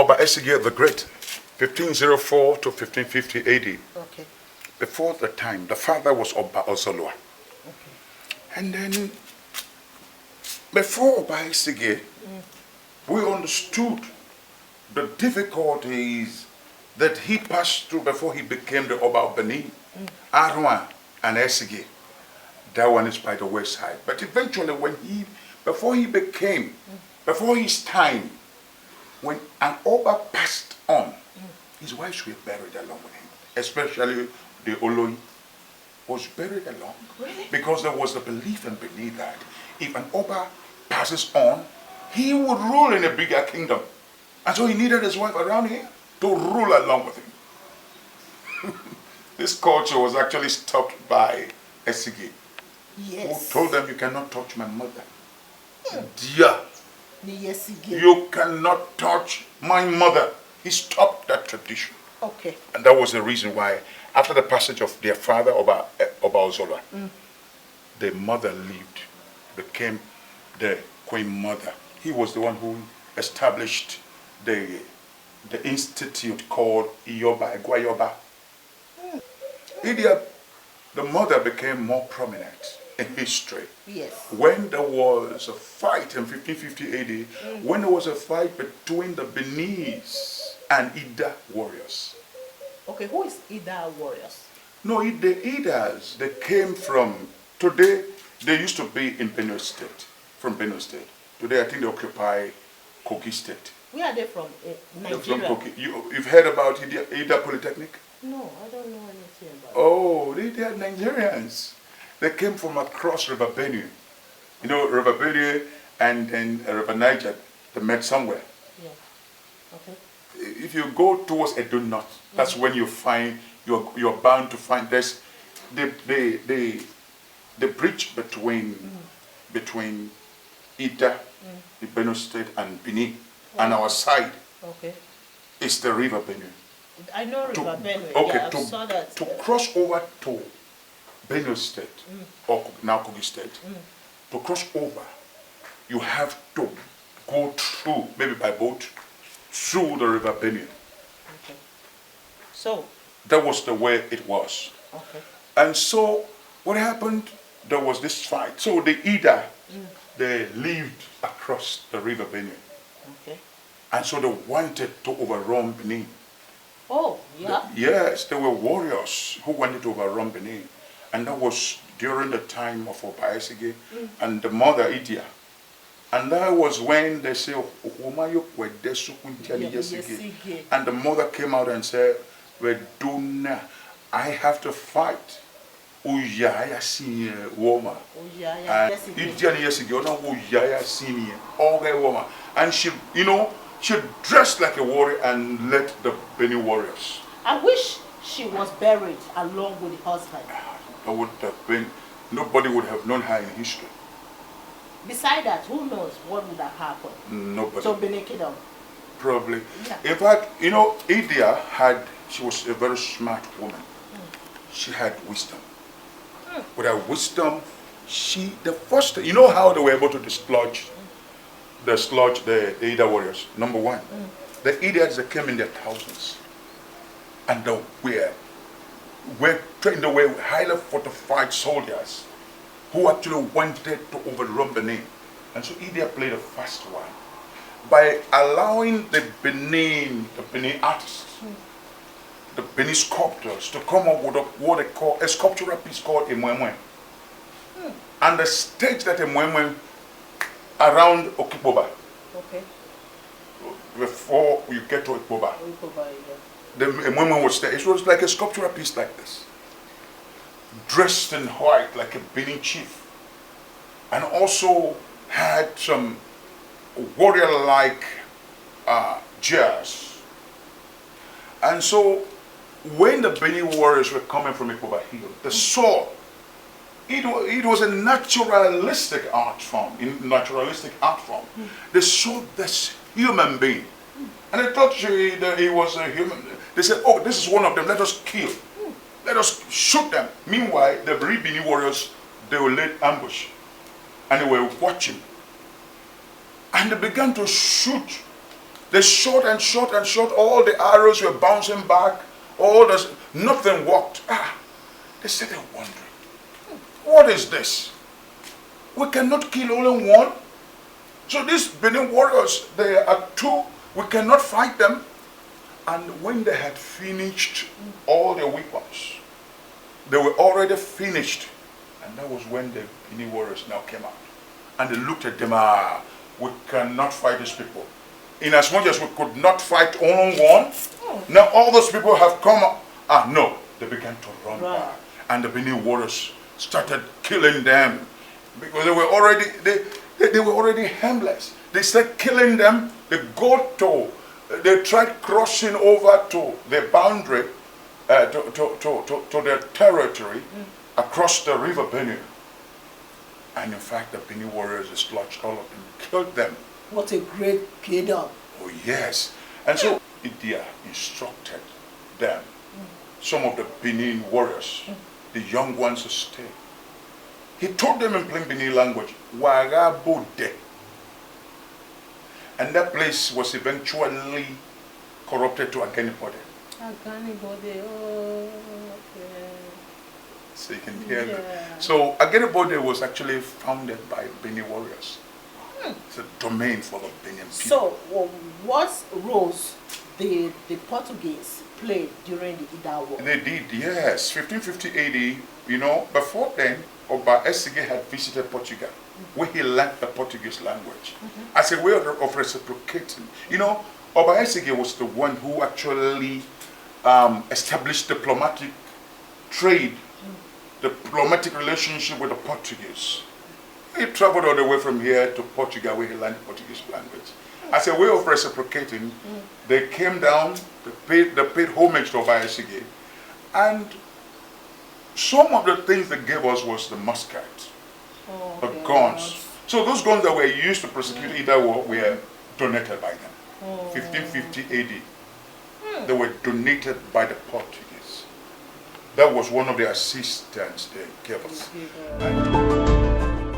Oba Esigie the Great, 1504 to 1550 AD. Okay. Before the time, the father was Oba Ozolwa. Okay. And then, before Oba Esigie, we understood the difficulties that he passed through before he became the Oba of Benin, Arwan and Esigie. That one is by the wayside. But eventually, before he became, before his time, when an Oba passed on, his wives were buried along with him, especially the Oloi was buried along. Really? Because there was a belief and belief that if an Oba passes on, he would rule in a bigger kingdom. And so he needed his wife around him to rule along with him. This culture was actually stopped by Esigie, Yes. who told them, you cannot touch my mother. Dear, Esigie. you cannot touch my mother. He stopped that tradition. Okay. And that was the reason why, after the passage of their father, Oba Ozola, the mother lived, became the queen mother. He was the one who established the institute called Iyoba, Egwayoba. Idia, the mother, became more prominent in history. Yes. When there was a fight in 1550 AD, when there was a fight between the Beninese and Idia warriors. Okay, who is Idia warriors? No, the Idas, they came from, today, they used to be in Benin State, from Benin State. Today, I think they occupy Kogi State. Where are they from? They're Nigeria? from Kogi. You've heard about Ida Polytechnic? No, I don't know anything about it. Oh, they are Nigerians. They came from across River Benin. You know, River Benin and River Niger, they met somewhere. Yeah. Okay. If you go towards Edo North, that's when you find, you're bound to find this, the bridge between Ida, the Benin State, and Benin, and our side Okay. is the River Benin. I know River Benin. Okay, Yeah, I saw that. to cross over to Benin State, or now Kogi State, to cross over, you have to go through, maybe by boat, through the River Benin. Okay. So. That was the way it was. Okay. And so, what happened? There was this fight. So the Ida, they lived across the River Benin. Okay. And so they wanted to overrun Benin. Oh, yeah? Yes, there were warriors who wanted to overrun Benin. And that was during the time of Oba Esigie and the mother Idia. And that was when they say, and the mother came out and said, I have to fight. Uyaya senior woman. And Idia Uyaya senior, woman. And she, she dressed like a warrior and led the Benin warriors. I wish she was buried along with the husband. That would have been, nobody would have known her in history. Beside that, who knows what would have happened? Nobody. So Benin Kingdom. Probably. Yeah. In fact, Idia she was a very smart woman. She had wisdom. With her wisdom, you know how they were able to dislodge the Ida warriors? Number one, the Idias that came in their thousands. And they were trained, they were highly fortified soldiers who actually wanted to overrun Benin. And so Idia played a fast one by allowing the Benin artists, the Benin sculptors, to come up with what they call a sculptural piece called a mwemwe. And the stage that a mwemwe around Okiboba. Okay. Before you get to Okiboba. Okiboba, yeah. The mwemwe was there. It was like a sculptural piece like this. Dressed in white like a Benin chief. And also had some warrior-like jazz. And so when the Benin warriors were coming from Okiboba Hill, they saw it was a naturalistic art form. They saw this human being. And they thought that he was a human. They said, oh, this is one of them, let us kill. Let us shoot them. Meanwhile, the Benin warriors, they were laid ambush. And they were watching. And they began to shoot They shot and shot and shot. All the arrows were bouncing back. Nothing worked. They said they're wondering, what is this? We cannot kill only one. So these Benin warriors, they are two. We cannot fight them. And when they had finished all their weapons, they were already finished. And that was when the Benin warriors now came out. And they looked at them, we cannot fight these people. Inasmuch as we could not fight only one, now all those people have come up. No, they began to run back. And the Benin warriors started killing them. Because they were already, they were already harmless. They started killing them. They tried crossing over to the boundary, to their territory, across the river Benin. And in fact, the Benin warriors dislodged all of them, killed them. What a great kingdom. Oh yes. And so Idia instructed them, some of the Benin warriors, the young ones, to stay. He told them in plain Benin language, Warabode. And that place was eventually corrupted to Aganibode. Aganibode, oh, okay. So you can hear that. So Aganibode was actually founded by Benin warriors. It's a domain for the Benin people. So, what roles the Portuguese played during the Idia War? They did, yes. 1550 AD, you know, before then, Oba Esigie had visited Portugal, where he learned the Portuguese language as a way of reciprocating. You know, Oba Esigie was the one who actually established diplomatic trade, diplomatic relationship with the Portuguese. He traveled all the way from here to Portugal, where he learned the Portuguese language. As a way of reciprocating, they came down, they paid homage to Oba Esigie, and some of the things they gave us was the musket, the guns. So those guns that were used to prosecute Idia War were donated by them. 1550 AD. They were donated by the Portuguese. That was one of the assistance they gave us.